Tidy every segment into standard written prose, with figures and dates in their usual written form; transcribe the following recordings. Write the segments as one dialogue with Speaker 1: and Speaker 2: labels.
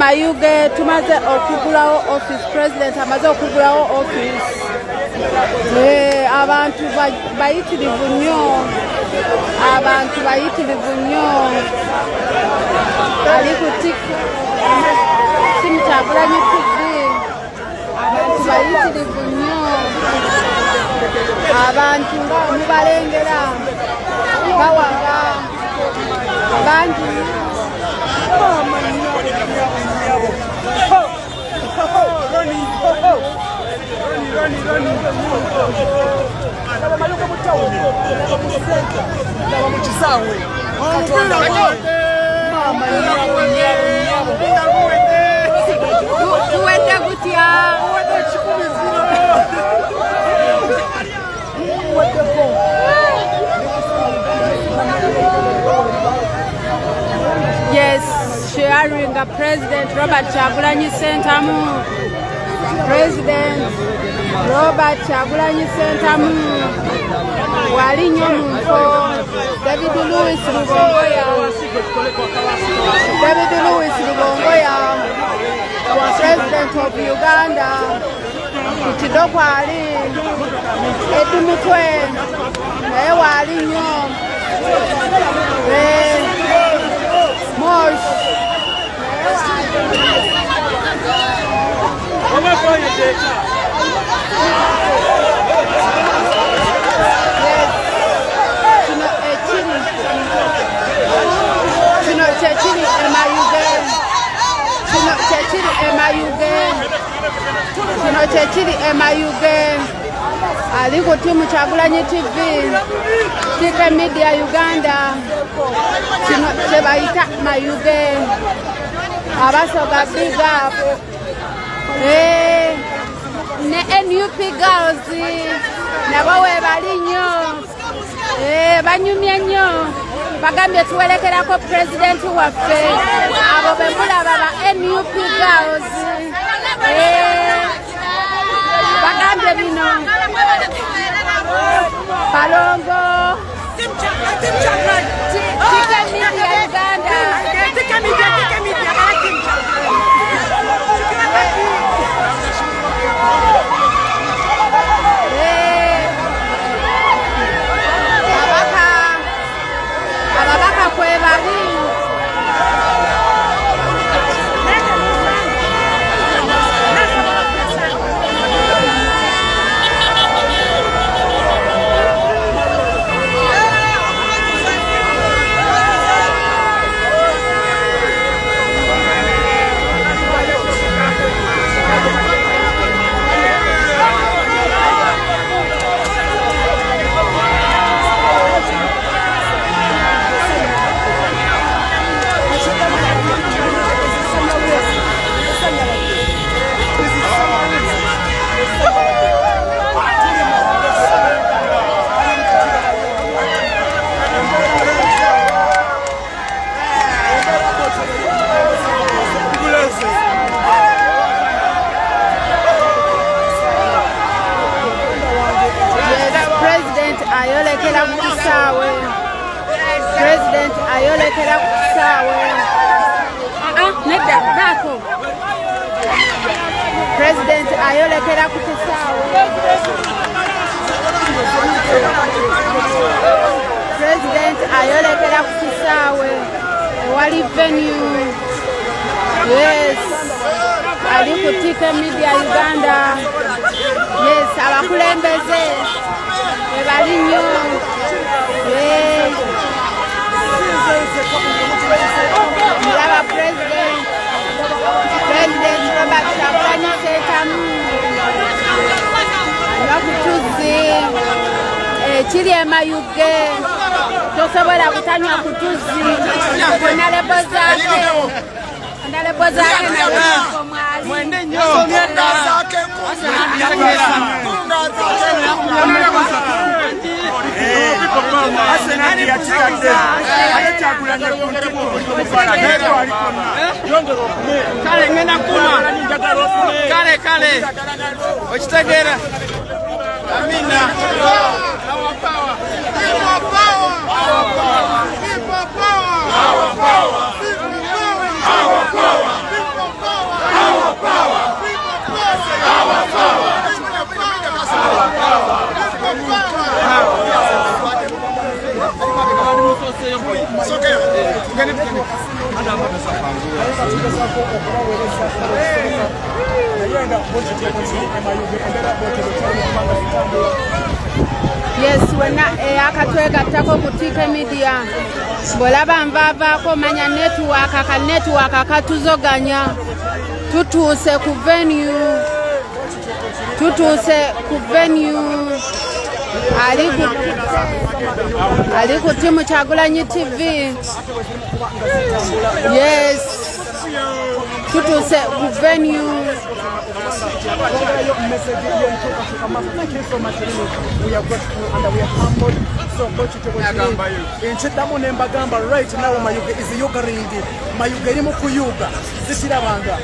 Speaker 1: Mayuge tumaze okugulawo office president amaze okugulawo office abantu bayitirivu nnyo ali ku timu Kyagulanyi TV abantu bayitirivu nnyo abantu nga mubalengera bawaga bangi tuwete gutya yes sharing a President Robert Kyagulanyi Ssentamu President Robert Kyagulanyi Ssentamu wali nnyo mu nfo David Louis Rubongoya President of Uganda Kitidoko ali Edumutwe naye wali nnyo Mosh kino kyekiri Mayuge ali ku timu Kyagulanyi TV Tika Media Uganda kino kyebayita Mayuge abasoga big up ne NUP girls nabo webali nnyo banyumye nnyo bagambye tuwerekerako president waffe abo bemulaba ba NUP girls bagambye bino Balongo Tika Media Uganda ababaka kwebali President ayolekera ku kisaawe nedda baako President ayolekera ku kisaawe President ayolekera ku kisaawe ewali venue yes ali ku Tika Media Uganda yes abakulembeze ebali nnyo mulaba President Robert Kyagulanyi Ssentamu nakutuzi kiri Mayuge tosobola kutanywa kutuzi nalebo zake mwende nnyo
Speaker 2: senati yakitadde ate Kyagulanyi
Speaker 3: kale ngenda kuma kale okitegeera amina
Speaker 1: Yes, wena akatwegattako ku TK Media bw'olaba nvaavaako manya network katuzoganya tutuuse ku venue ali ku timu Kyagulanyi TV. Yes, tutuuse ku venue.
Speaker 2: Enchiddamu nembagamba right now Mayuge is yogering. Mayuge eri mu kuyuga zikirabanga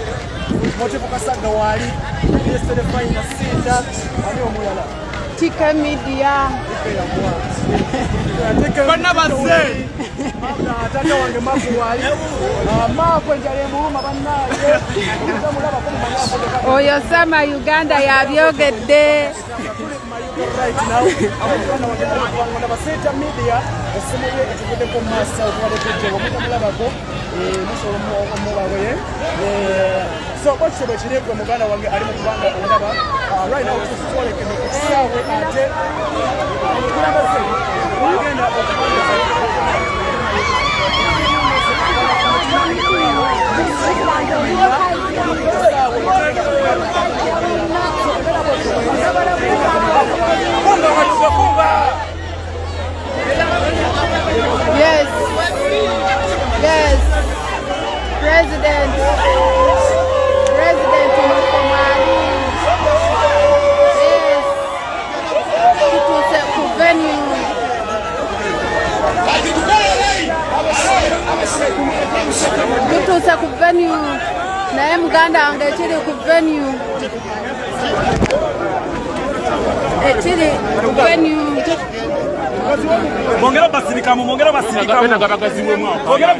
Speaker 2: Motivo Kasaga wali yesterday final sita ani omulala
Speaker 1: TK Media
Speaker 2: bana baze ataka wange makuwali mako njale muluma bannaye mulaba ko manya
Speaker 1: oyo sama Uganda yabyogedde
Speaker 2: right now abana wagenda baseta media esemoye ekigende ko massa okwale kujja omutamulabako musolo omulawe so what's the chirego muganda wange ali mu kubanga ondaba right now tusole ke kusawe ate kulabase wagenda
Speaker 1: Yes, yes, President Mukomali. Yes, tutuuse ku venue. Tutuuse ku venue naye muganda wange ekiri ku venue
Speaker 2: Bongera basirikamu bongera basirikamu bongera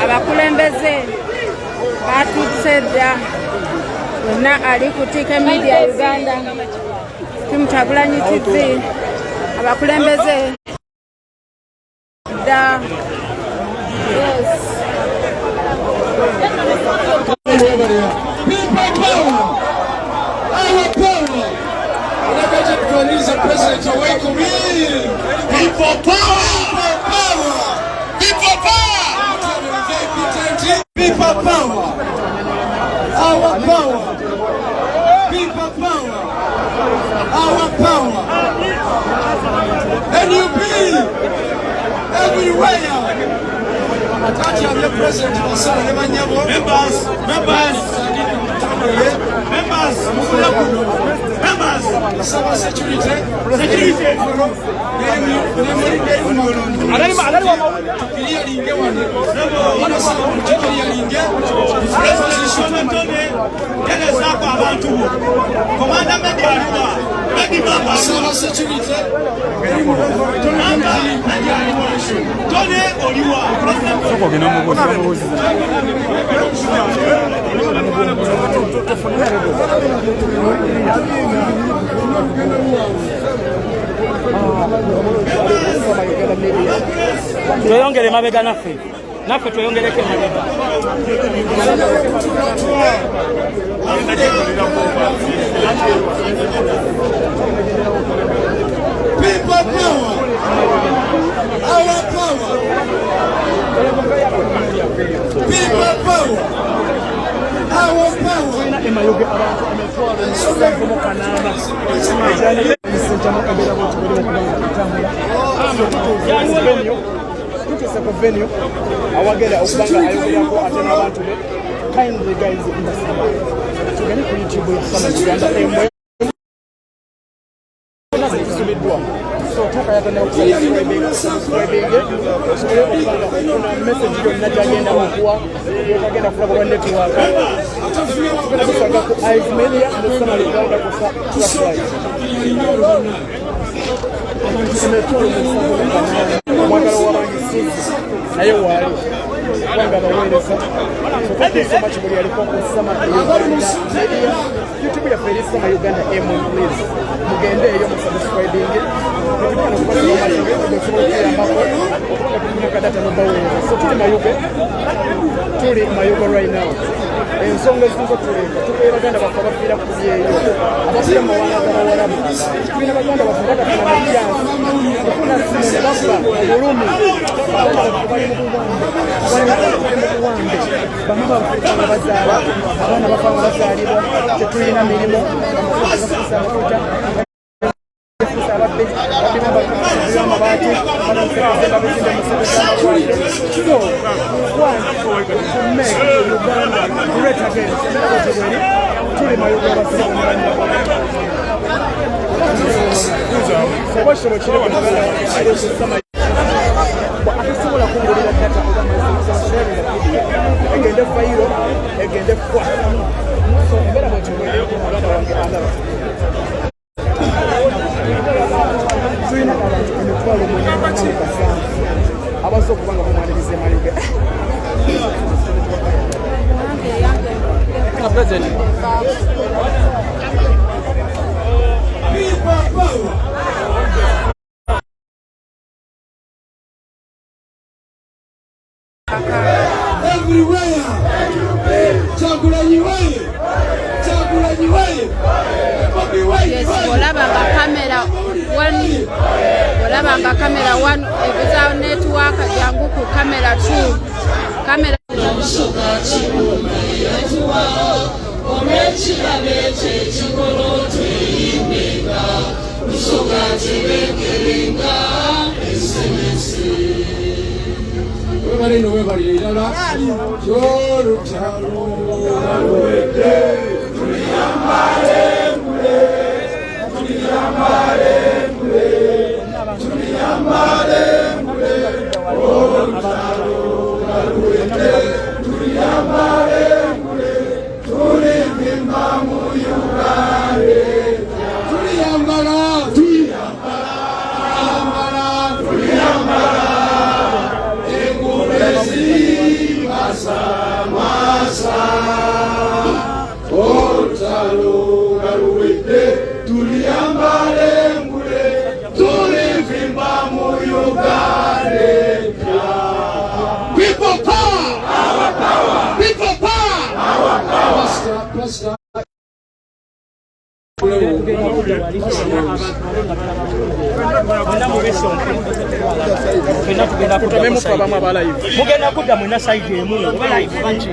Speaker 1: abakulembeze batutse dda wonna ali ku TK Media Uganda timu Kyagulanyi TV abakulembeze dda. Yes.
Speaker 4: People power! People power! Our power! People power! Our power! NUP! Everywhere! Atati of your president was members, Saba security,
Speaker 2: Tuyongere mabega naffe tuyongereke mabega.
Speaker 4: People power! Our power! People power! Our power!
Speaker 2: tutuuse ku venue awagenda okubanga ayogerako ate n'abantu be. Kindly guys in the summer tugende ku YouTube ya Summer Uganda so tuka yatana subscribing osobole okubanga okufuna message yonna gyagenda okuwa okagenda kulaba network tugenda kusanga ku Eyes Media ne Summer Uganda ku website omwagala w'abangisizi naye waali kubanga abaweereza so thank you so much buli aliko ku Summer Uganda Media YouTube yaffe eri Summer Uganda please mugende eyo mu subscribing so tuli Mayuge right now ensonga ezisinza otuleeta tubeera baganda baffe abafiira ku byeyo abafiira mu mawanga g'abawarabu tulina baganda baffe batafuna na chance okufuna simu ne bafa mu bulumi baganda baffe bali mu buwambe bamu bafuuka nga bazaala abaana bafa nga bazaalibwa tetulina mirimu abafuusa amafuta amabaati banamusebenzemba bizimbe musebe z'amalwaliro so want to make Uganda great again bweri tuli Mayuge abasibe sobashobokire Uganda aliyokusama atasobola kungulira data oba sharing egende fayiro egende kwa so embera bwekibwere Uganda wange alaba tulina abantu emitwalo mwenamukasana abaza okubanga mumwaniriza Mayuge
Speaker 4: everywhere Chagulanyi waye
Speaker 1: yes olabanga kamera 1 ebuza network jangu ku kamera 2 kamera
Speaker 2: mugenda kudda mwena side emu oba live banchi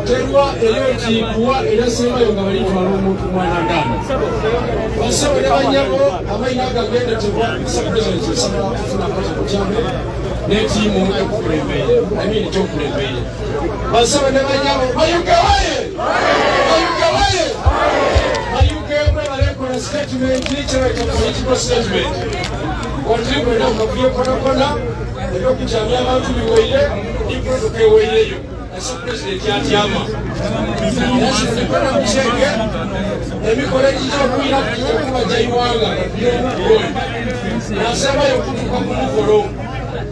Speaker 4: terwa eloti kuwa elasema yo ngabali twalo omuntu mwana ndana basawo n'abanyabo abayina agagenda tebwa president sama kufuna kukyambe n'ettiimu ekukulembeye ekyokulembeye basawo n'abanyabo Mayuge waye Mayuge bwebalekola statement kyereka political statement watrikwenda mukavuyo konakona ebyokukyamya abantu biweire n'imotoka eweireyo president yatyama yasinekona mukyenge emikola egijokuyira okubaja iwanga nasabayo okutuka ku mukolo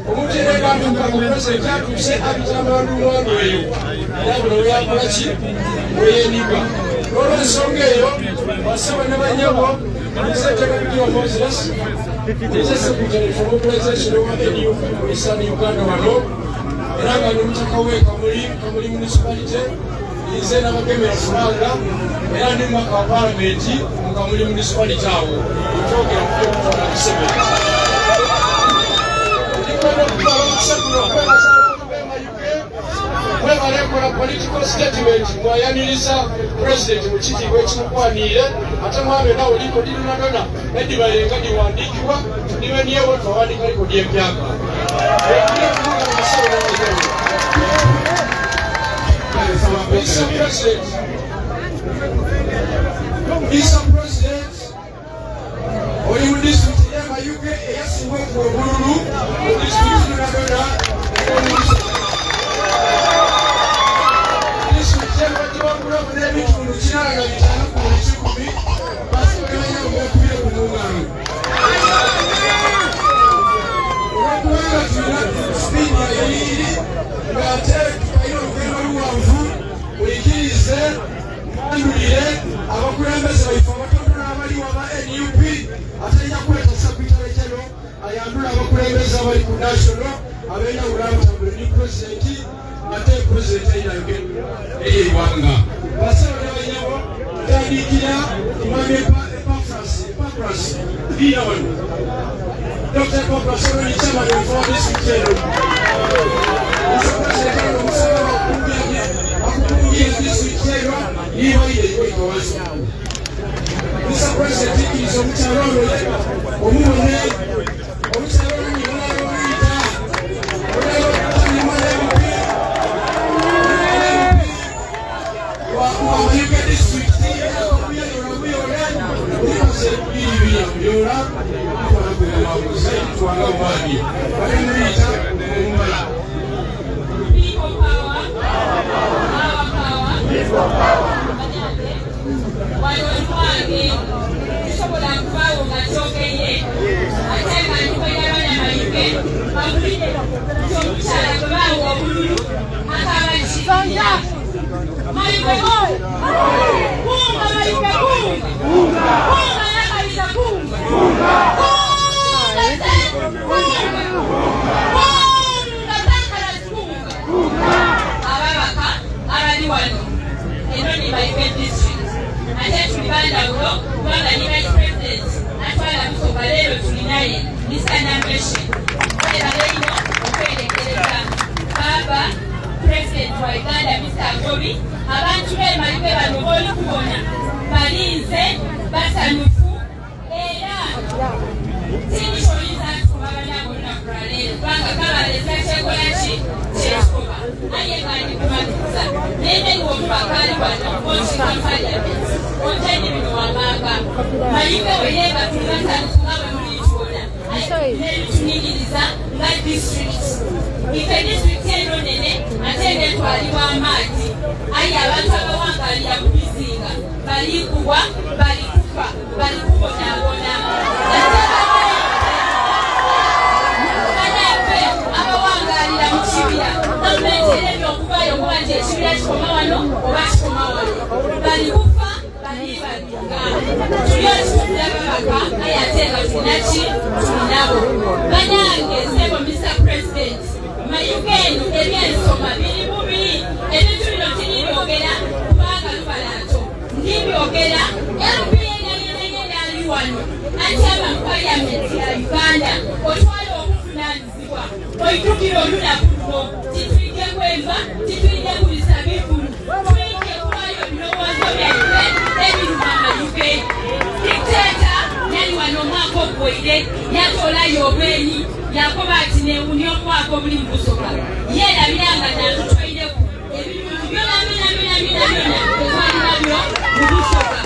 Speaker 4: omuntu era egambuka mu president atuse abitambalumwandu eyo nabuno weyakolaki weyeniga olwensonga eyo basaba ne banyabo Secretary Moses is a secretary for mobilization of the new Eastern Uganda wano era nga nomutakawe Kamuli municipality ize n'abakemera fulaga era ndi mwaka wa parliament mu Kamuli municipality awo otogera ku 2007 Webalekola political statement mwayaniriza president mukitiibwa ekimukwanire ate mwabe nawe likodi lyonadona edibalenga liwandiikibwa niwe niyewo twawandiika likodi empyaka Mr. President, oli mu disitulikiti y'Amayuge eyasinga okuwa obululu mu disitulikiti lyonadona n'ebitundu kirala nga bitaano ku buli kikumi basobolanya obwekubire ku mungalo olwokubanga tulina sipiini eyiri ng'ate tukalina olugendo luwanvu muyigirize mwandulire abakulembeze baife abatono abali waba NUP atalina kwetasa kwitale kino ayambula abakulembeze abali ku national abenjawulo abutambule ni pulezidenti ate pulezidenti ayinayogera ey'eggwanga basaba n'abanyabo tandikira mwami Epafras liina wano Dr. Epafras oloni chairman of district eno musapulezidenti omusaba bakukungira district eno nibayire ikoikowazo Mr. President ikiriza omukyalo olole omubone omukyalo oloni oluyita Amayuge district
Speaker 5: Mayuge hoy! Bunga Mayuge bunga! Bunga yakaliza bunga! Bunga tena! Bunga takala bunga! Ababaka abali wano eno ni Mayuge district ate tulibanda ulo kubanga ni vice president atwala Musoga leero tulinaye Mr. Nambeshe leero okwerekereza baba president wa Uganda Mr. Agobi abantu b'Emayuge bano b'oli kubona balinze basanyufu era sindisoyinza kuba abanyagonaku lwaleero kubanga kabaleza kyekola ki kyekikoba aye kandi kumatuza naye niwomubakali wano onsika parliament onteni bino wamanga Mayuge weyeebatula nsanyufu nga bwe mulitubona nebitunigiriza nga district ife district eno nene ate netwalibwa amaati aye abantu abawangalira mu bizinga balikubwa balikufa balikubonaabona banaffe abawangalira mu kibira gavumenti ebyokuvayo kuba nti ekibira kikoma wano oba kikoma wano balikufa balibalinga tuli okitulira babaka aye ate nga tulinaki tulinabo banange sebo Mr. President Mayuge eno ebyensoma biri bubi ebintu bino tiribyogera kubanga lubalato ndibyogera LPNNNN ali wano ati aba mu parliament ya Uganda otwala obuvunaanyizibwa oyitukira olunaku luno tituyige kwemba tituyige ku bisa bikulu tuyige kubayo ebirowoozo byaffe ebiruma Mayuge dictator yali wano omwaka ogwere yatolayo obwenyi yakoba ati newunya omwaka obuli mu Busoga yeerabiranga natutwaireku ebintu byona tetwali nabyo mu Busoga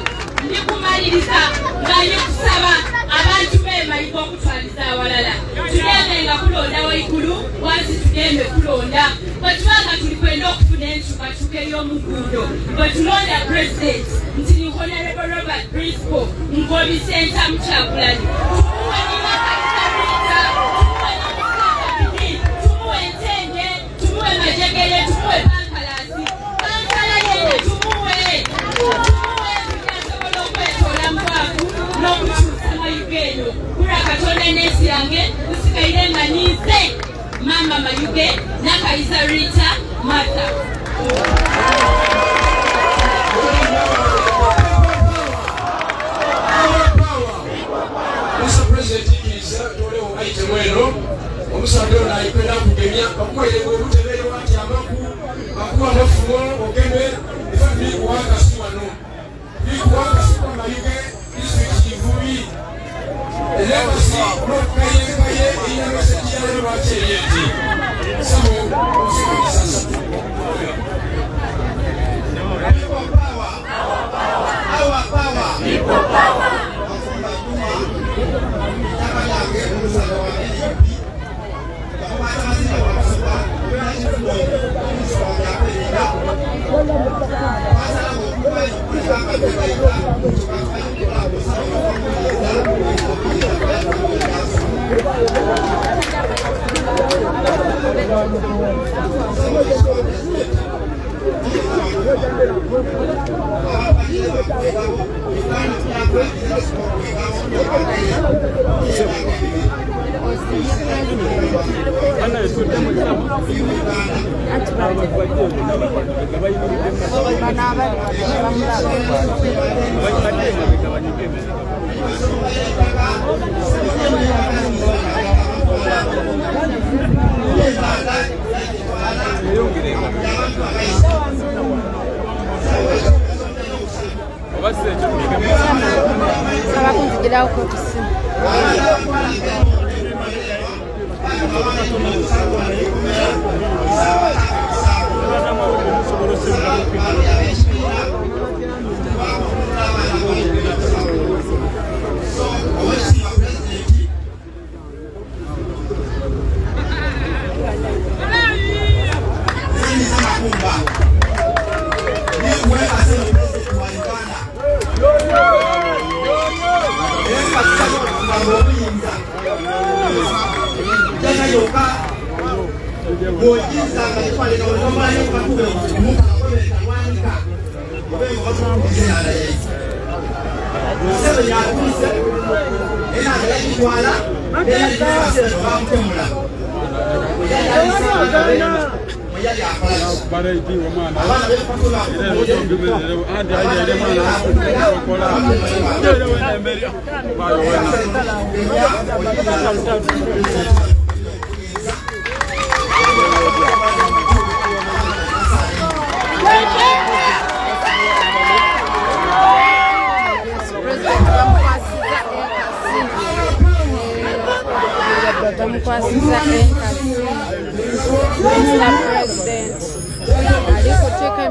Speaker 5: ndikumaliriza nga nyokusaba abantu b'Emayuge okutwaliza awalala tugendenga kulonda waigulu wansi tugembe kulonda bwetubanga tuli kwenda okufuna enkyukakyuka ey'omuguudo bwetulonda president nti ni Honorable Robert Briscoe Ngobi Center Mukyagulani tumuwe Ntende tumuwe Majegere tumuwe Bankalasi Bankala yene tumuwe byasobola okwetoola mu bwavu n'okukyusa Mayuge eno kulwa Katonda n'ensi yange nsigaire nga nize Mama Mayuge Nakayiza Rita Martha
Speaker 4: Mr. President ikiriza tolewo item eno omusadde ono ayikwera kugemya bakuweerera obutebere wati amaku bakuwa amafumo ogeme efa bikuwakasi wano bikuwakasi kwa mayuge disitulikiti Kivubi elebasi n'okukayekaye eyinamesekiyalo lwaki eryeti sabo okusikiriza Our power. People power.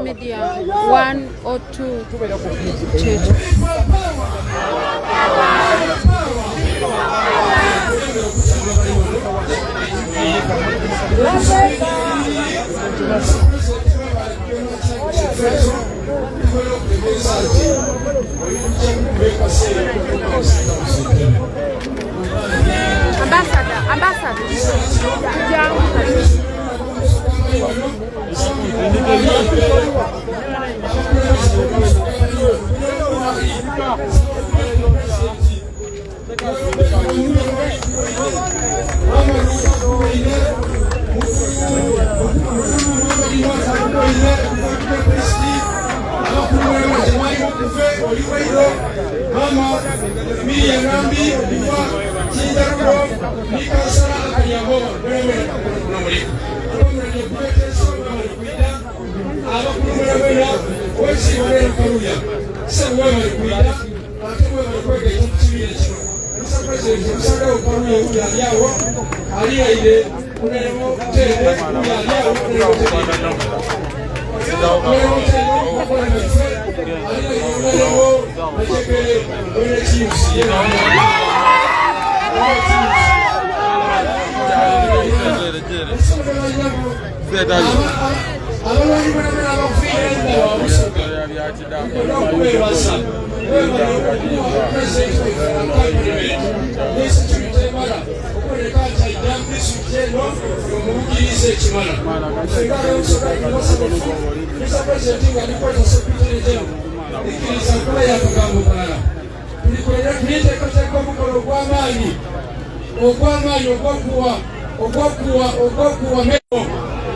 Speaker 4: Media 1 or 2 Ambassador.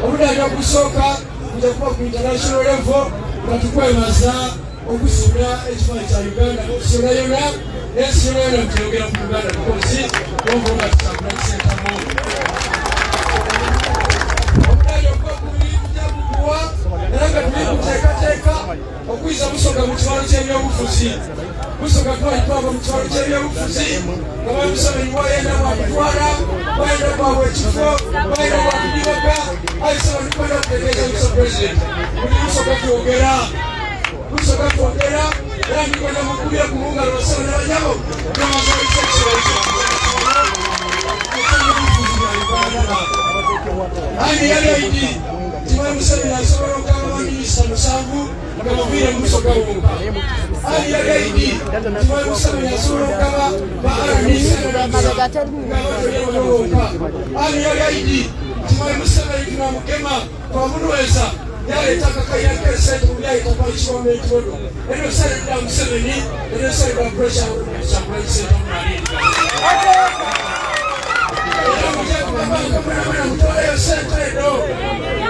Speaker 4: Obudde okusooka kujja kuba ku international level nga tukwebaza okusula ekifaananyi kya Uganda okusula yonna n'ensi yonna nkyogera ku Uganda because wonga nga tusabula kisentamu bateekateeka okuyisa Busoga mu kiwalo ky'ebyobufuzi. Busoga twalitwaba mu kiwalo ky'ebyobufuzi nga Museveni wayenda bwakutwala, wayenda bwabwe ekifo, wayenda bwakudibaga, ayise batukwenda okutegeeza Mr. President. Buli Busoga twogera, Busoga twogera, era ndikwenda mukubira ku mungalo basaba ne banyabo n'abazalisa ekisolo kyammwe. Ani yali ayidi Timayi Museveni asobola okugamba baminisita 7 nga baviire mu Busoga wonka. Ani yali ayidi Timayi Museveni asobola okugamba ba RDC nga batoyera wonka. Ani yali ayidi Timayi Museveni tunamugema twamunyweza yaleeta akakaira k'esente mu byayita kwa kiwambe ekikodo. Eryo ssalidda Museveni, eryo ssalidda pressure kyakulayisente omunalinda. Mutoleyo sente eno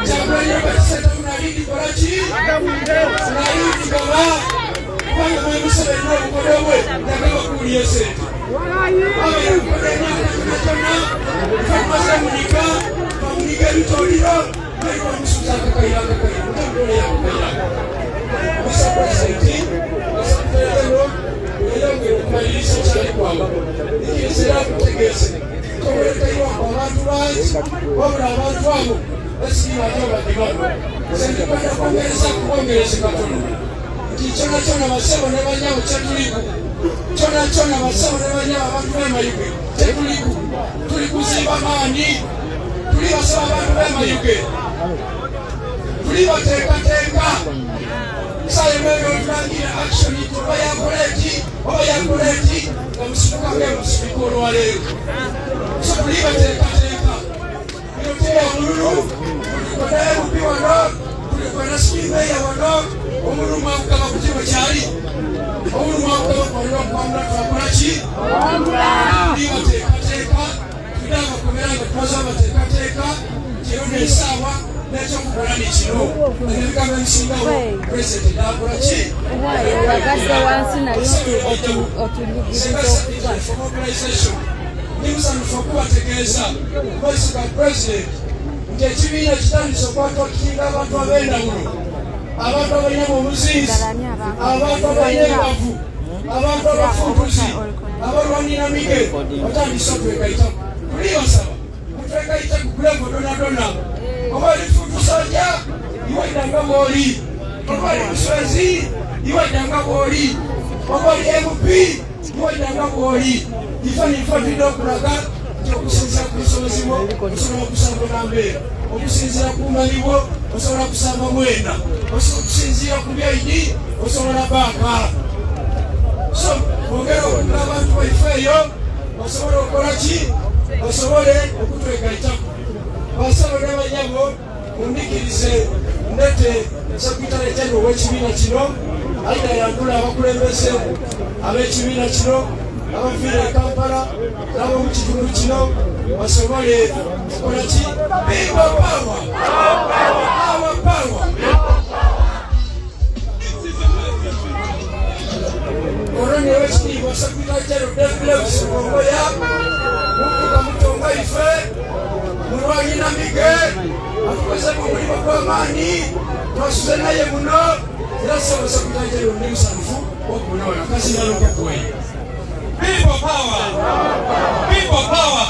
Speaker 4: kyakulanya bakisente munalindi kolaki nalindi gaba kubanga Timayi Museveni n'obukodo bwe yagaba kuwulya sente abayakukodo emyaka gyonna tumaze munika bamunika ebitoliro naye bamusuuza akakaira mutamutole yakakaira Mr. President esakutolero eyongera okumaliriza kyali kwabo ikirizira kutegeeze towerekaiwako abantu bangi wabula abantu abo basiibate badibano sendikwenda kwongereza kubongereze katono nti kyona kyona basebo ne banyawo kyetuliku kyona kyona basebo ne banyawo abantu bemayuge tetuliku tuli kuzimba maani tuli basaba abantu bemayuge tuli bateekateeka sayemweyo otulangira action oba yakoleki oba yakoleki nga musibukange musibika olwaleero so tuli bateekateeka binoteya omululu tulikonaye bupi wano tulikona sipimeya wano omululu mwakugaba ku kino kyali omululu mwakugaba kwalina okwamula twakolaki tuli bateekateeka tulina abakomera nga twaza bateekateeka kiro nesaawa nekyokukola nekino ebigambo ebisingawo president akolaki
Speaker 1: bagadde wansi naye otulugiriza
Speaker 4: okufa nimusanyufu okubategeeza voice of president nti ekibiina kitandise okwata okukinga abantu ab'endawulo, abantu abalina obuzinzi, abantu abalina enbavu, abantu abafuutuzi, abalwanira mige batandise otwekayitaku. Tulibasaba mutwekayitaku kulevo donadona oba lifuutusajja iwaidanga bwoli, oba limuswezi iwaidanga bwoli, oba li MP iwaidanga bwoli. Ifanidde okulaga nti okusinziira ku busobozi bwo osobola okusamba nambeera, okusinziira ku bumanyi bwo osobola kusamba mwenda, okusinziira ku byayidi osobola baaka. So ogera okugula abantu baife eyo basobole okukola ki? Basobole okutwegayitaku. Basaba n'abanyabo mundikirize ndete sekretary general w'ekibiina kino Aida yandula abakulembeze ab'ekibiina kino abafiire e Kampala nabo mu kitundu kino basobole okukola ki? People power! Our power! Oloni w'ekitiibwa Secretary General David Lewis Mongoya muvuga mutonga ife mulwanyi Namige atukoze mu mulimu gw'amaanyi twasuze naye muno era saba Secretary General ndi musanfu okubonaona kasinalo kokuweya. People power! People power!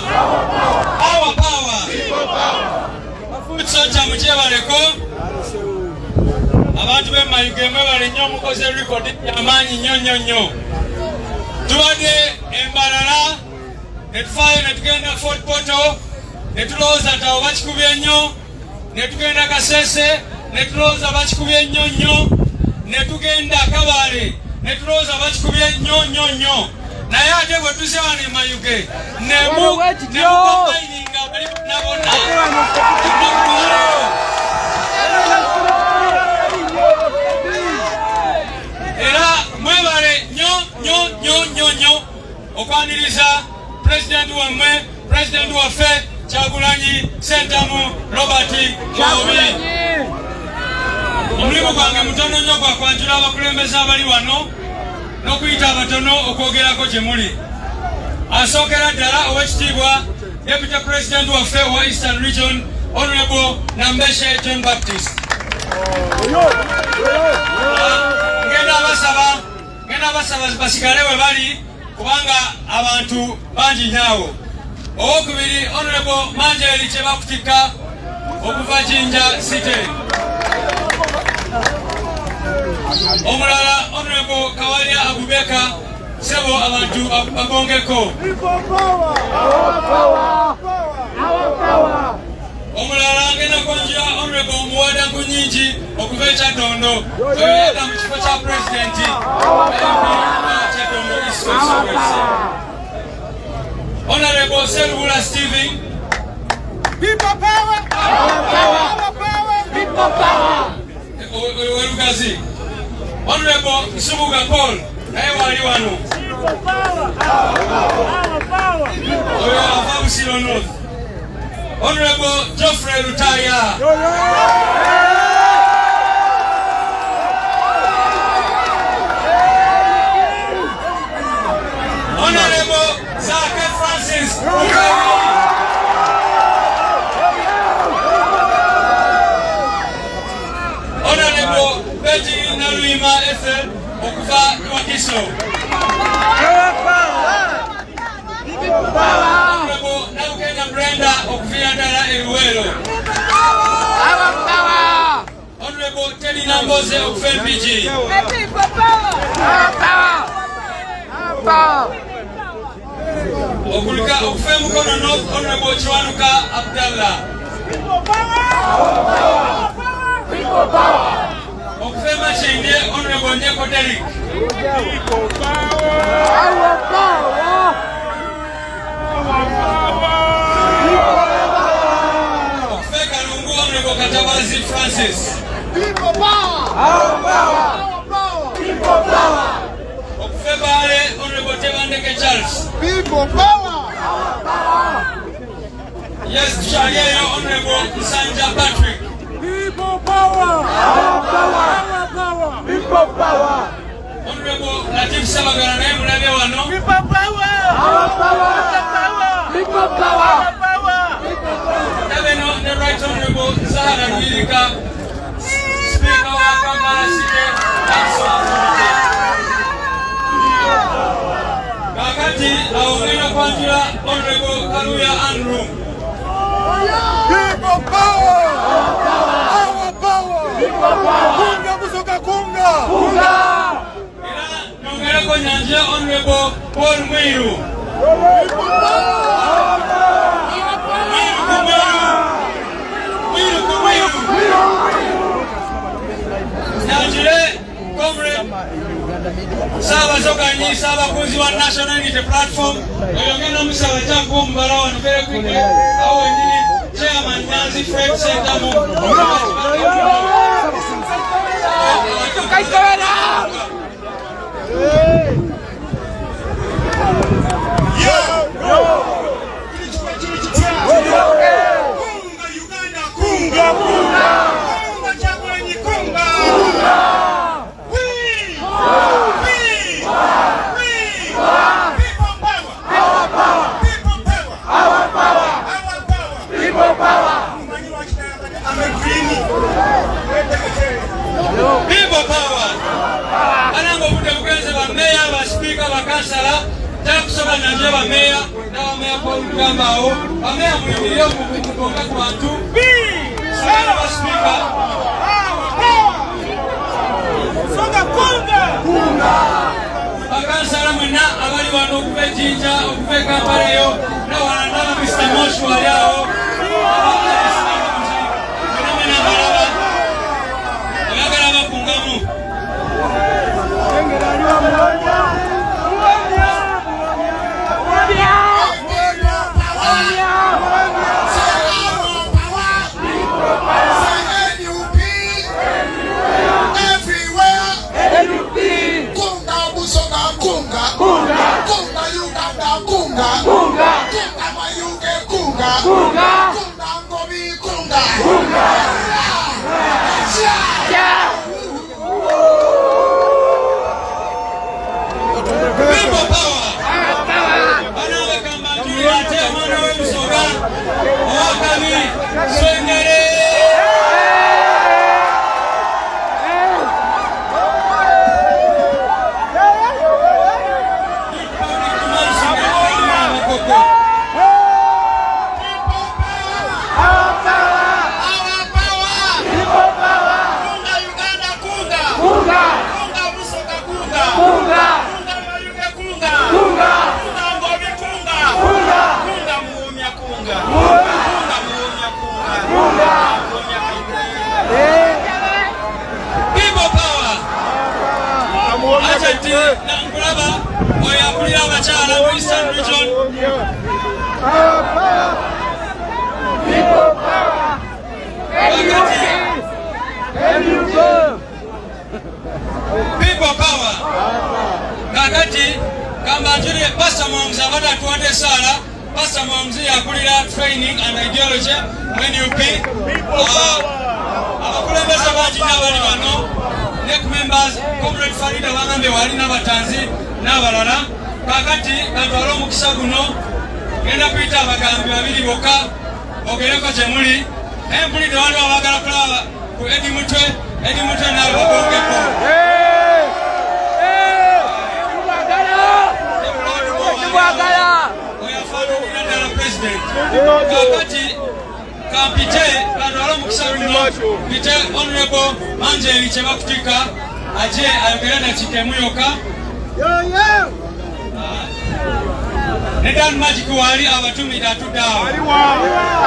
Speaker 4: Our power! Ekisonca mukyebaleko abantu b'emayuge mwebale nnyo mukoze rekodi y'amaanyi nnyo. Tubadde embalala ne tufaayo ne tugenda Fort Portal ne tulowooza nti abo bakikubye nnyo, ne tugenda Kasese ne tulowooza bakikubye nnyo, ne tugenda Kabale ne tulowooza bakikubye nnyo. Naye ate bwe tuzze wano e Mayuge ne mukombayininga bali bonna era mwebale nnyo okwaniriza pulezidenti wammwe, pulezidenti waffe Kyagulanyi Ssentamu Robert Kyagulanyi. Omulimu gwange mutono nnyo gwa kwanjula abakulembeze abali wano n'okuyita abatono okwogerako gye muli. Asookera ddala ow'ekitiibwa Deputy President waffe wa Eastern Region Honorable Nambeshe John Baptist.
Speaker 3: ngenda basaba basigale we bali kubanga abantu bangi nyawo. Owokubiri Honorable Manjeri Kyebakutika okuva Jinja City. Omulala Honorable Kawalia Abubeka sebo abantu babongeko. Omulala ngenda konjira Honorable Muwada Kunyinji okuva Kyaddondo oyeta mu kifo kya Pulezidenti Kyaddondo East Constituency. Honorable Serubula Stephen. People power! Our power! People power! Werugazi. Honorable Subuga Paul. Naye wali wano. People power! Our power! Oyo ava Busiro North. Honorable Geoffrey Lutaya. Honorable Zake Francis. Honorable Betty Naluima Ethel okuva Wakiso. Honorable Nabukenya Brenda okuvira ddala Eluwero. Honorable Teddy Namboze okuva Mpigi. Okulika okuva Mukono North Honorable Kiwanuka Abdallah. Okuva Makindye Honorable Nyeko Derek. Okuva Kalungu Honorable Katabazi Francis. People power! Our power! People power! Okuva Baale Honorable Tebandeke Charles. People power! Our power! Yes, Shaliayo Honorable Sanja Patrick. People power! Our power! Our power! People power! Honorable Latif Sabagara naye mulabe wano. People power! Our power! People power! Our power! Nabeno the Right Honorable Zahara Nwirika, Speaker wa Kampala City Council. Kakati awongera kwanjula Honorable Kaluya Andrew. People power! Our power! People power! Kunga kusoka kunga! Kunga! Ila nongera ko nyanja Honorable Paul Mwiru. People power! Saba Zoganyi, Saba Kuzi wa National Unity Platform. Oyongena Musawa Jangu Mbarawa Nubere Kwike. Awe njini Chairman Nyanzi Fred Sentamu. People power. Anango bude bukenze ba mayor ba speaker ba councilor takusoba nanje ba mayor na ba mayor ko ngambao ba mayor mulibiro kukonga ku bantu sala ba speaker soga kunga ba councilor mwina abali wano okuva Jinja okuva Kampala yo na wanandaba Mr. Moshu waliao People power. Kakati kamba njuri Pastor Mwamza bada tuwade sala. Pastor Mwamza ya kulira training and ideology when you be abakulembeza bajina bali bano NEC members Comrade Farida bagambe wali n'abatanzi n'abalala. Kakati katwala omukisa guno genda kuyita abagambi babiri bokka ogereko gye muli. Empulidde waliwo abagala kulaba ku Edi Mutwe nawe babongeko. Oyafaanukira ddala President. Kakati kampite katwala omukisa guno mpite Honorable Angel Kyebakutika aje ayogera na kitemu yokka. Nedan Magic wali abatumira atuddawo.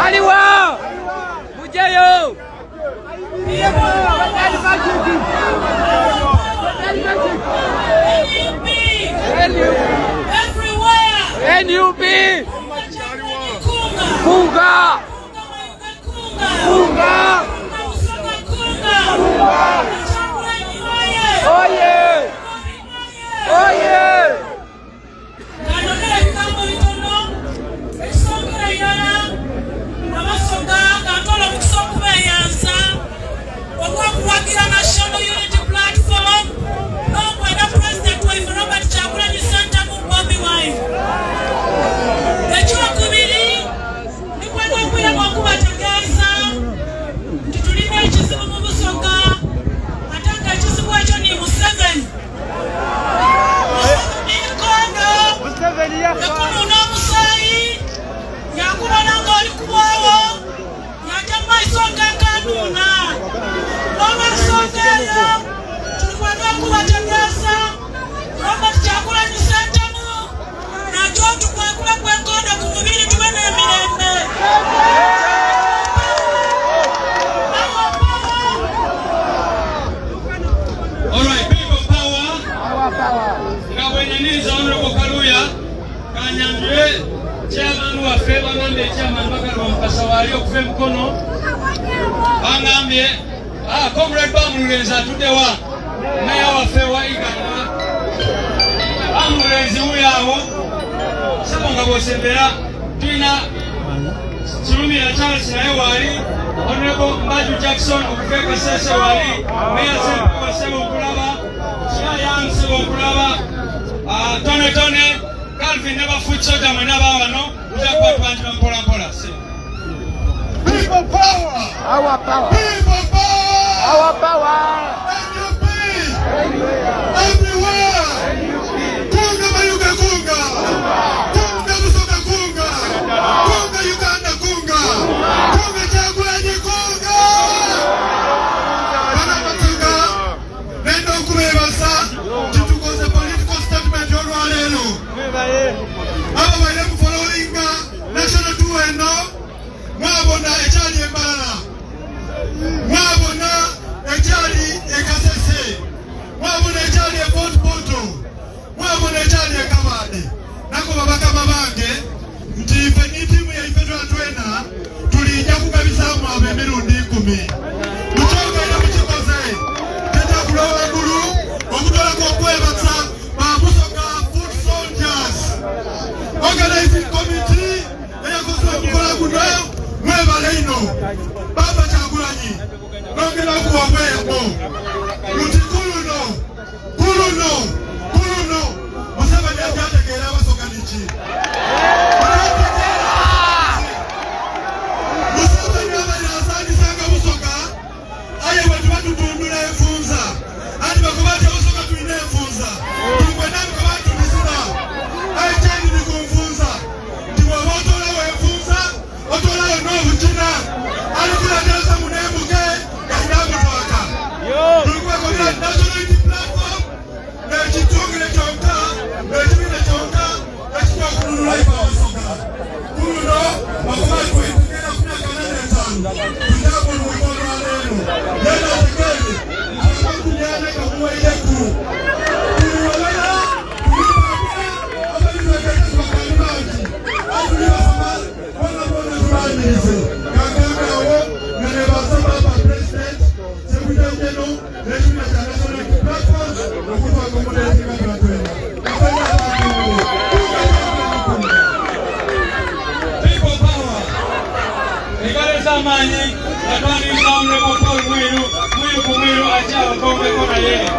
Speaker 6: Aliwa! Mujeyo! NUP! Kunga! Oh yeah! Oh yeah!
Speaker 5: National Unity Platform, no kwenda President wife Robert Kyagulanyi Ssentamu Bobi Wine. Ekyokubiri ni kwenda okuyamba okubategeeza nti tulina ekizibu mu Busoga ate nga ekizibu ekyo ni Museveni. Museveni yakunuuna omusaayi yakubona ng'oli kubwawo yajja mu maiso g'ekanuuna. Tulikwenda okubategeeza Robert Kyagulanyi Ssentamu nakyo tukwakula kwenkondo ku mubiri tube n'emirembe.
Speaker 3: Alright, people power. Nga bwenyaniriza Honorable Kaluya kanyanjule chairman waffe bangambye chairman Bakalwa Mukasa wali okuva emikono bangambye Comrade Bamulezi atuddewa meya waffe wa Igana Bamulezi wuyawo sebo nga bw'osembera tulina Kirumira Charles naye wali Honorable Mbaju Jackson okuva e Kasese wali meya Ssempuwa sebo okulaba Kyayang sebo okulaba Tone Calvin ne bafuut soja mwena baawano tujakwatwanjira mpola mpola.
Speaker 2: People power!
Speaker 6: Our power!
Speaker 2: People power!
Speaker 6: Our power!
Speaker 2: NUP! Everywhere! Kunga Mayuga kunga! Kunga Busoga kunga! Kunga Uganda kunga! Kunga Kyagulanyi kunga! Bana Matuga, nenda okubebaza kitukoze political statement olwaleero. Abo baire mu followinga national tour eno mwabona ekyali embalala, mwabona ekyali ekasese, mwabona ekyali epotopoto, mwabona ekyali ekabade. Nako babakama bange nti ife n'itiimu yaife twatwena tulijja kugabizaamu abo emirundi 10. Mukyogere mukikoze teta kulowa waggulu okutolako okwebaza ba Busoga Foot Soldiers Organizing Committee eyakoze okukola guno. Mwebale ino Baba Kyagulanyi nongera okuwa obweyamo nti kuluno Museveni ajjategeera Abasoga niki. Museveni abaire asandisanga Busoga aye bwe tuba tutundula enfunza ati bakuba nti Abasoga tulina enfunza tulikwenambi kuba tunisira ekyeni ni ku nfunza nti bw'oba otolawo enfunza otolawo n'obukina alikulateesa mu n'embuge gasinamutwaka tulikwekobera National Unity Platform ekitongole kyonka ekibiina kyonka ekitokulu
Speaker 3: katani mnaone kwa mwiru kumwiru acha kombe kona yeye.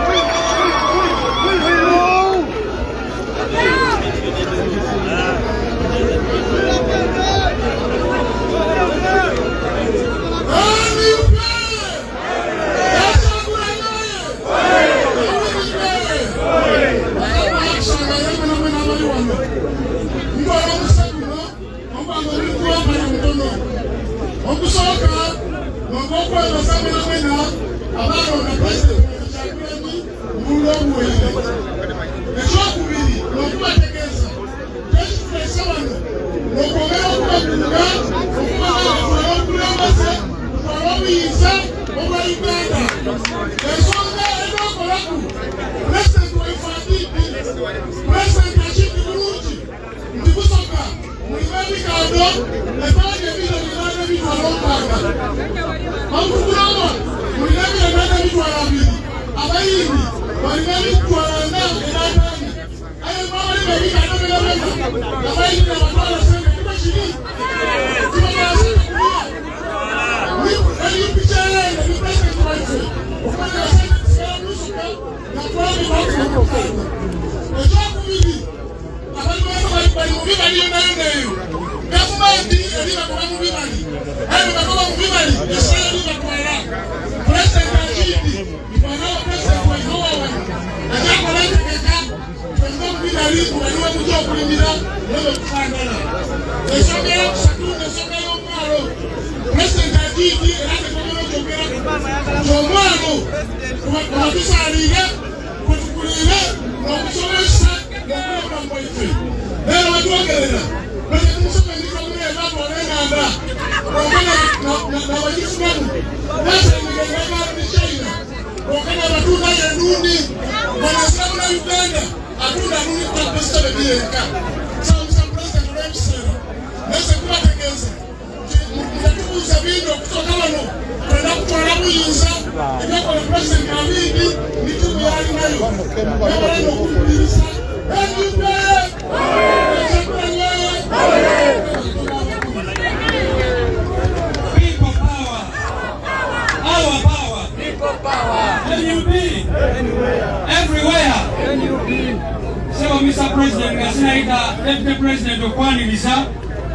Speaker 3: Mr. President, Gasinaita, Deputy President Okwani Lisa,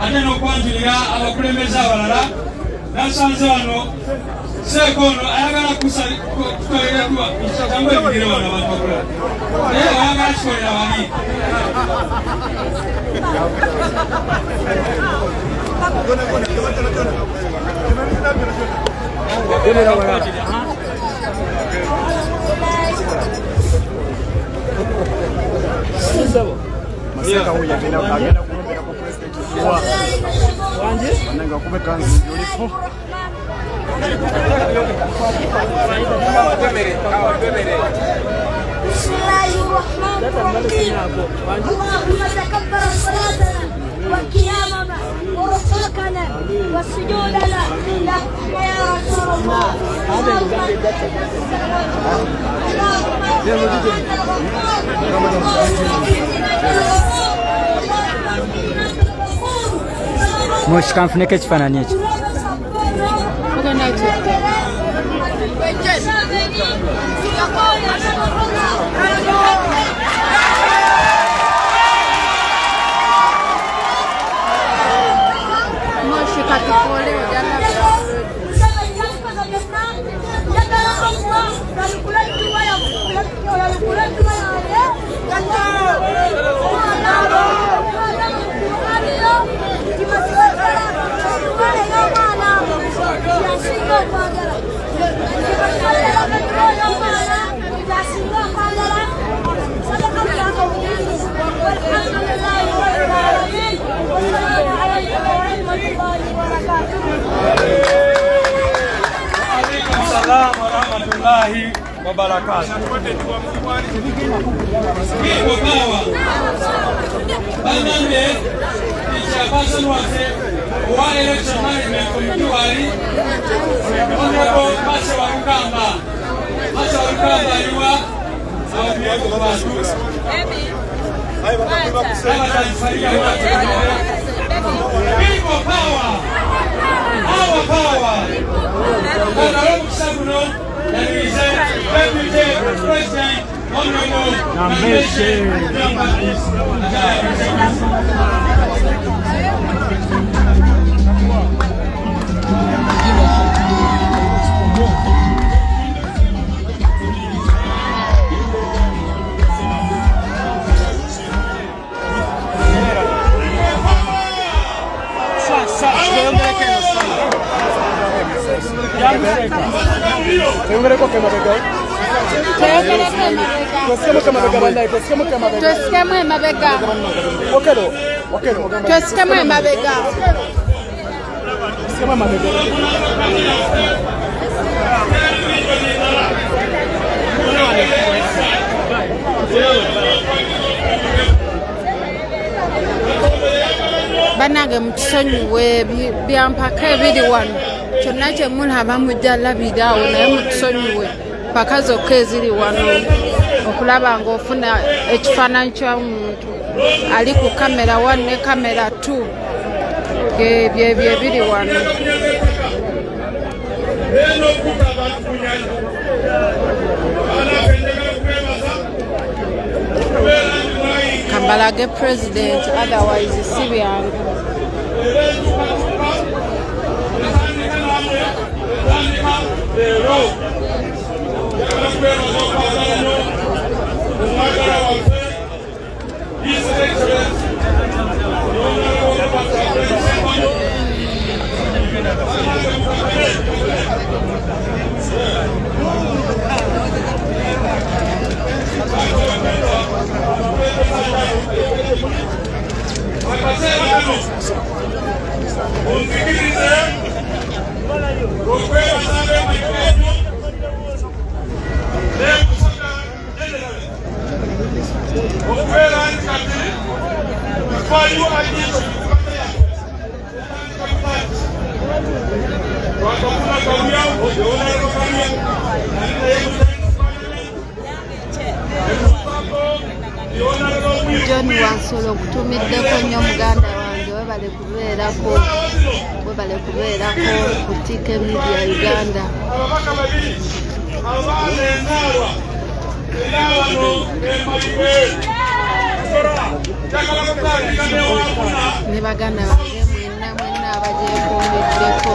Speaker 3: Ateno Kwanjulia, abakulembeza abalala, nasanze wano sekono ayagala kukolera kuwa kyangwe bigire wano abantu bakola. Ayagala kukolera wali.
Speaker 2: Maseka huyu agenda kuombera kwa president wa wanje wananga kubeka nzi ulifu
Speaker 7: اللهم تكبر صلاتنا وقيامنا ورفقنا وسجودنا لك يا رسول الله.
Speaker 8: Moshi kamfunike kifananyi ekyo.
Speaker 1: Moshi katupole ujana
Speaker 3: Assalamu warahmatullahi wabarakatuh. People power. Banande chairperson wase wa election management committee wali honorable Masha Warukamba. Masha Warukamba aliwa awapia kwa watu. People power. Our power.
Speaker 1: banage mutusonyiwe byampaka ebiri wano kyonna kye mulaba mujja labira awo naye mutusonyiwe paka zokka eziri wano okulaba ng'ofuna ekifaananyi ky'omuntu ali ku kamera 1 ne kamera 2 byebyo ebiri wano. Kambalage president, otherwise si byangu. John Wansolo kutumiddeko nnyo muganda wange webale kubeerako ku TK Media Uganda. Ne baganda bange mwenna abagyekuumiddeko.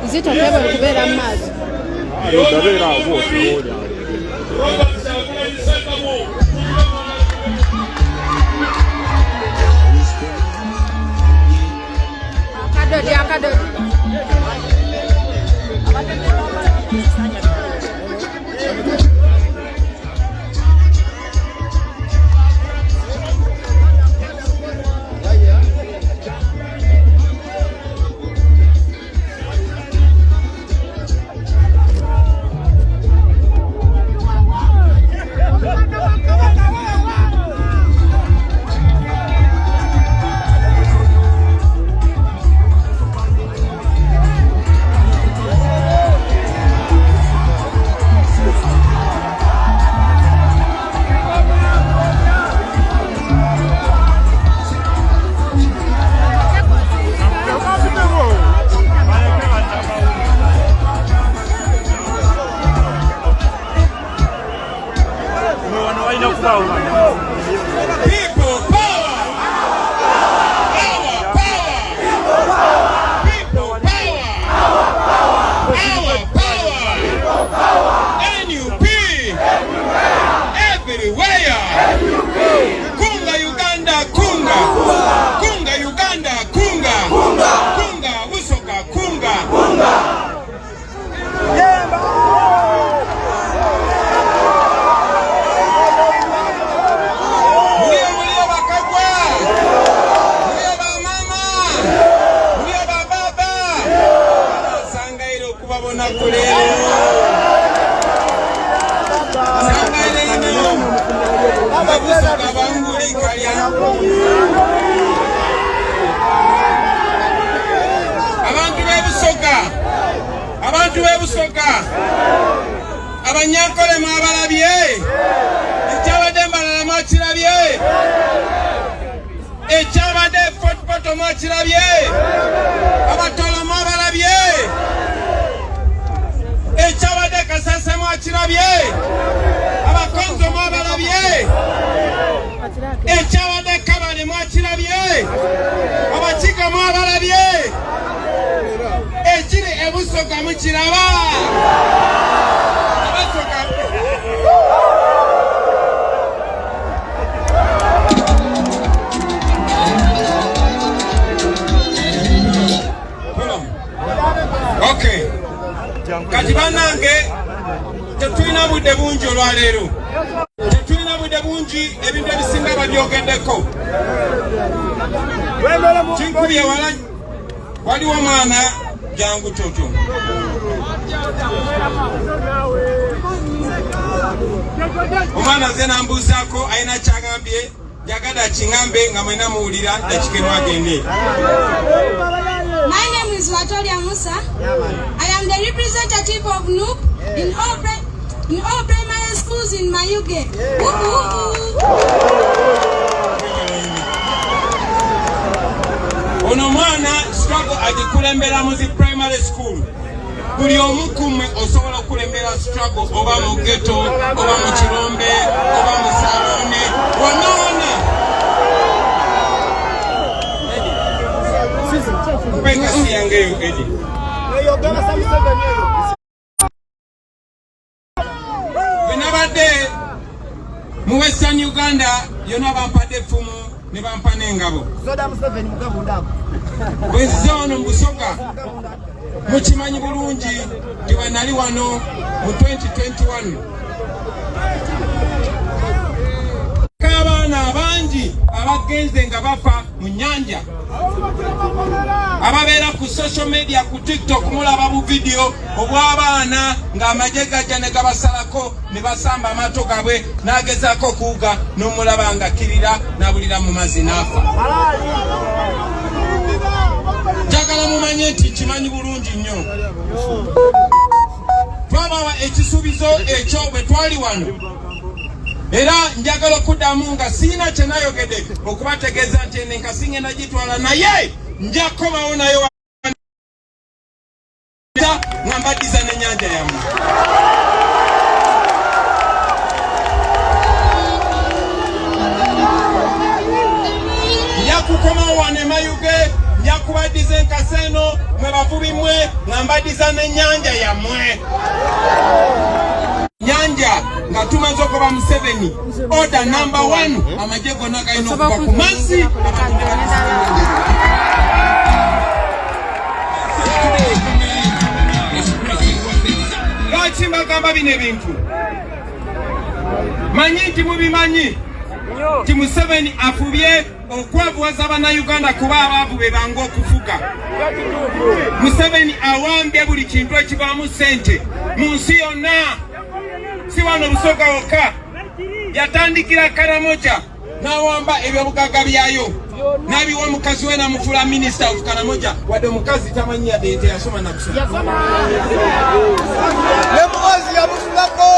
Speaker 1: Is it okay to kubera amazi? Akadodi.
Speaker 3: Abantu bebusoka abanyakole mwabalabye ekyabadde mbalala mwakirabye ekyabadde fotopoto mwakirabye abatolo mwabalabye ekyabadde kasese mwakirabye abakonzo mwabalabye ekyabadde kabale mwakirabye abakiga mwabalabye ekiri ebusoka mukiraba abasoka okay kati banange tetulina budde bungi olwaleero tetulina budde bungi ebintu ebisinga babyogeddeko kinkubye wala waliwo mwana jangu toto omwana ze nambuuzaako ayina kyagambye jagada kingambe nga mwena muwulira dakikemu agende.
Speaker 9: My name is Watolia Musa. I am the representative of NUP in all primary schools in Mayuge.
Speaker 3: Ono mwana struggle agikulembera mu primary school. buli omu kumwe osobola okulembera struggle oba mu ghetto oba mu kirombe oba mu salone wonna kweka si yangeyo Edi wenabadde mu Western Uganda yona bampadde effumu ne bampa n'engabo bwezono mbusoga mukimanyi bulungi nti wenali wano mu 2021 k'abaana abangi abagenze nga bafa mu nnyanja ababeera ku social media ku TikTok mulaba bu video obw'abaana ng'amagye gajja ne gabasalako ne basamba amaato gaabwe n'agezaako okuwuga n'omulaba nga kirira n'abulira mu mazzi n'afa. Njagala mumanye nti kimanyi bulungi nnyo twabawa ekisuubizo ekyo bwe twali wano era njagala okuddamu nga siina kye nayogedde okubategeeza nti enkasi ngenda gitwala naye nja kukomawo nayo nga mbaddiza n'ennyanja yammwe. Nja kukomawo wano emayuge nja kubaddiza enkasi eno mwe bavubi mmwe nga mbaddiza n'ennyanja yammwe. Nyanja nga tumaze okuba Museveni order number 1 amagye gonna galina okuba ku mazzi lwaki mbagamba bino ebintu manyi nti mubimanyi nti Museveni afubye okwavuwaza Abannayuganda kuba abaavu be bangu okufuga. Museveni awambye buli kintu ekivaamu ssente mu nsi yonna si wano Busoga wokka yatandikira Karamoja n'awamba ebyobugagga byayo n'abiwa mukazi we n'amufuula Minister of Karamoja wadde omukazi tamanyi yadde teyasoma na kusoma
Speaker 6: Nemuozi yamusulako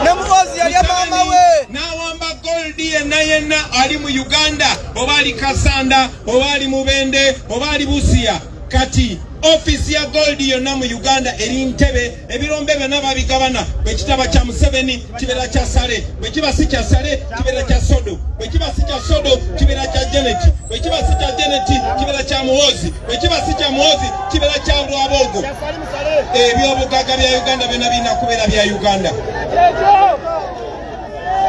Speaker 6: Nemuozi yali maama we
Speaker 3: n'awamba Gold yenna ali mu Uganda oba ali Kasanda oba ali Mubende oba ali Busia kati ofisi ya Gold yonna mu Uganda eri Ntebe ebirombe byonna babigabana bwekitaba kya Museveni kibeera kya Sale bwekiba si kya Sale kibeera kya Sodo bwekiba si kya Sodo kibeera kya Janet bwekiba si kya Janet kibeera kya Muhozi bwekiba si kya Muhozi kibeera kya Lwabogo ebyobugagga bya Uganda byonna birina kubeera bya Uganda.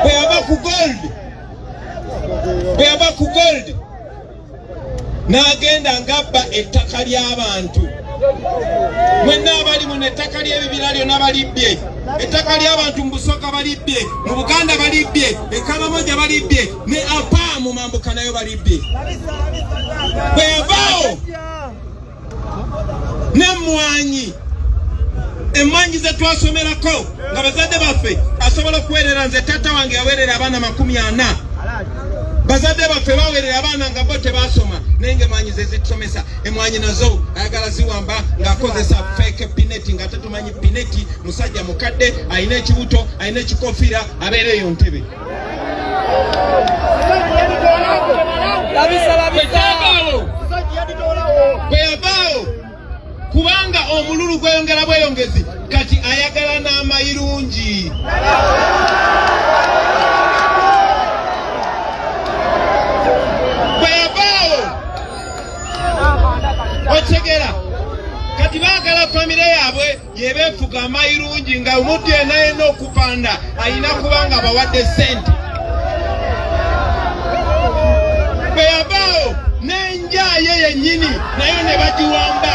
Speaker 3: Bwe yava ku Gold n'agenda ngabba ettaka ly'abantu mwenna abali mu ettaka ly'ebibira lyonna balibbye ettaka ly'abantu mu Busoga balibbye mu Buganda balibbye e Karamoja balibbye ne Apa mu Mambuka nayo balibbye. Bwe yavaawo n'emmwanyi emmwanyi ze twasomerako nga bazadde baffe asobola okuweerera nze taata wange yaweerera abaana 40 bazadde baffe baweerera abaana nga bo tebasoma naye ng'emmwanyi ze zitusomesa emmwanyi nazo ayagala ziwamba ng'akozesa fake pineti nga tetumanyi pineti musajja mukadde alina ekibuto alina ekikofiira abeera eyo Ntebe. Bwe yavaawo kubanga omululu gweyongera bweyongezi kati ayagala n'amayirungi. Otegera kati baagala famire yaabwe yebeefuga amayirungi nga omuntu yenna okupanda alina kubanga bawadde ssente. Bwe yavaawo n'enja ye yennyini nayo ne bagiwamba